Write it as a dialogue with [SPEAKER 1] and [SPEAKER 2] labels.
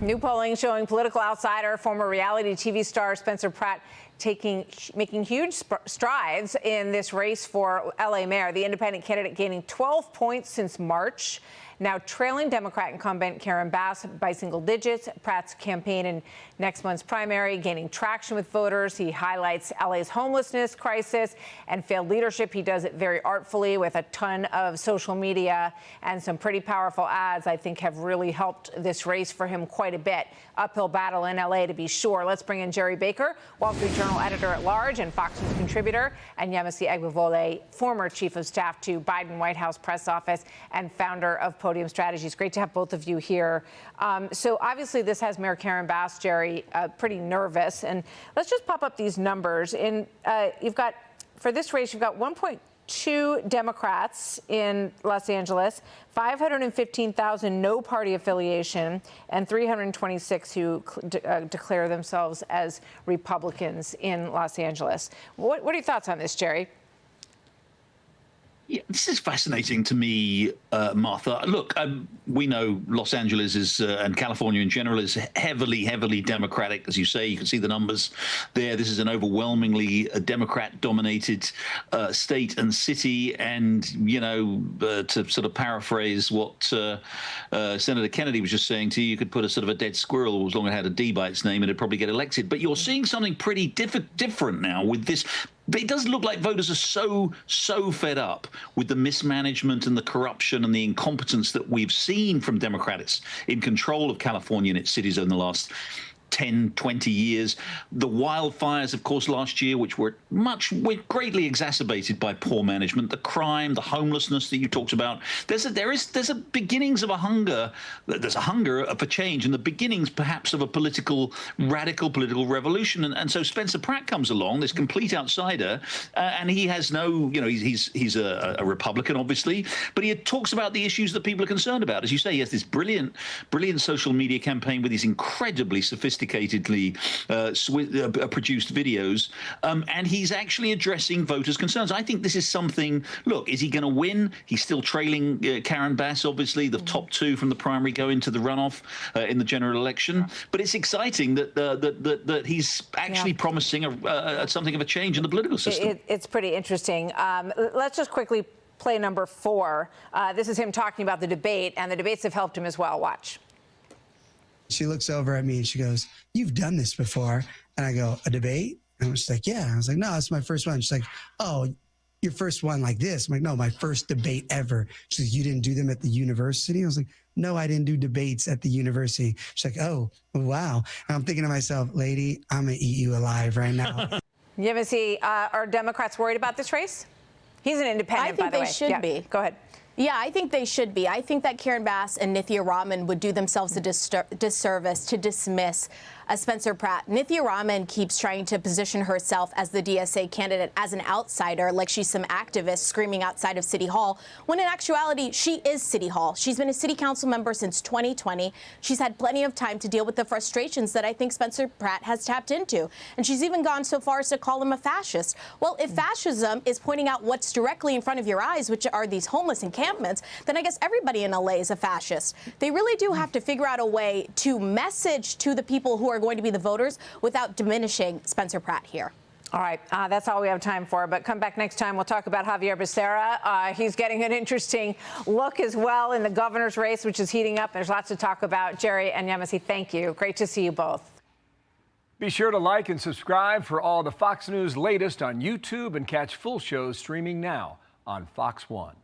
[SPEAKER 1] New polling showing political outsider, former reality TV star Spencer Pratt making huge strides in this race for LA mayor. The independent candidate gaining 12 points since March, now trailing Democrat incumbent Karen Bass by single digits. Pratt's campaign in next month's primary gaining traction with voters. He highlights LA's homelessness crisis and failed leadership. He does it very artfully with a ton of social media and some pretty powerful ads, I think, have really helped this race for him quite a bit. Uphill battle in LA, to be sure. Let's bring in Gerry Baker, Wall Street Journal editor-at-large and Fox News contributor, and Yemisi Egbewole, former chief of staff to Biden White House press office and founder of Podium Strategies. Great to have both of you here. So obviously this has Mayor Karen Bass, Gerry, pretty nervous. And let's just pop up these numbers. You've got, for this race, you've got 1.2 Democrats in Los Angeles, 515,000 no party affiliation, and 326 who declare themselves as Republicans in Los Angeles. What are your thoughts on this, Gerry?
[SPEAKER 2] Yeah, this is fascinating to me, Martha. Look, we know Los Angeles is, and California in general, is heavily, heavily Democratic. As you say, you can see the numbers there. This is an overwhelmingly Democrat-dominated state and city. And, you know, to sort of paraphrase what Senator Kennedy was just saying to you, you could put a sort of a dead squirrel, as long as it had a D by its name, and it'd probably get elected. But you're seeing something pretty different now with this. But it does look like voters are so fed up with the mismanagement and the corruption and the incompetence that we've seen from Democrats in control of California and its cities in the last 10, 20 years. The wildfires, of course, last year, which were greatly exacerbated by poor management, the crime, the homelessness that you talked about. There's a beginnings of a hunger. There's a hunger for change and the beginnings, perhaps, of a radical political revolution. And so Spencer Pratt comes along, this complete outsider, and he has no, you know, he's a Republican, obviously, but he talks about the issues that people are concerned about. As you say, he has this brilliant social media campaign with these incredibly sophisticatedly produced videos, and he's actually addressing voters' concerns. I think this is something. Look, is he going to win? He's still trailing Karen Bass, obviously. The top two from the primary go into the runoff in the general election. But it's exciting that he's actually promising something of a change in the political system.
[SPEAKER 1] It's pretty interesting. Let's just quickly play number 4. This is him talking about the debate, and the debates have helped him as well. Watch.
[SPEAKER 3] She looks over at me and she goes, "You've done this before." And I go, "A debate?" And I was like, "Yeah." I was like, "No, it's my first one." She's like, "Oh, your first one like this?" I'm like, "No, my first debate ever." She's like, "You didn't do them at the university?" I was like, "No, I didn't do debates at the university." She's like, "Oh, wow." And I'm thinking to myself, lady, I'm going to eat you alive right now.
[SPEAKER 1] Yemisi, are Democrats worried about this race? He's an independent, by the way.
[SPEAKER 4] I think they should be.
[SPEAKER 1] Go ahead.
[SPEAKER 4] Yeah, I think they should be. I think that Karen Bass and Nithya Raman would do themselves a disservice to dismiss Spencer Pratt. Nithya Raman keeps trying to position herself as the DSA candidate as an outsider, like she's some activist screaming outside of City Hall, when in actuality, she is City Hall. She's been a city council member since 2020. She's had plenty of time to deal with the frustrations that I think Spencer Pratt has tapped into. And she's even gone so far as to call him a fascist. Well, if fascism is pointing out what's directly in front of your eyes, which are these homeless encampments, then I guess everybody in LA is a fascist. They really do have to figure out a way to message to the people who are going to be the voters without diminishing Spencer Pratt here.
[SPEAKER 1] All right, that's all we have time for, but come back next time. We'll talk about Javier Becerra. He's getting an interesting look as well in the governor's race, which is heating up. There's lots to talk about. Gerry and Yemisi, thank you. Great to see you both.
[SPEAKER 5] Be sure to like and subscribe for all the Fox News latest on YouTube and catch full shows streaming now on Fox One.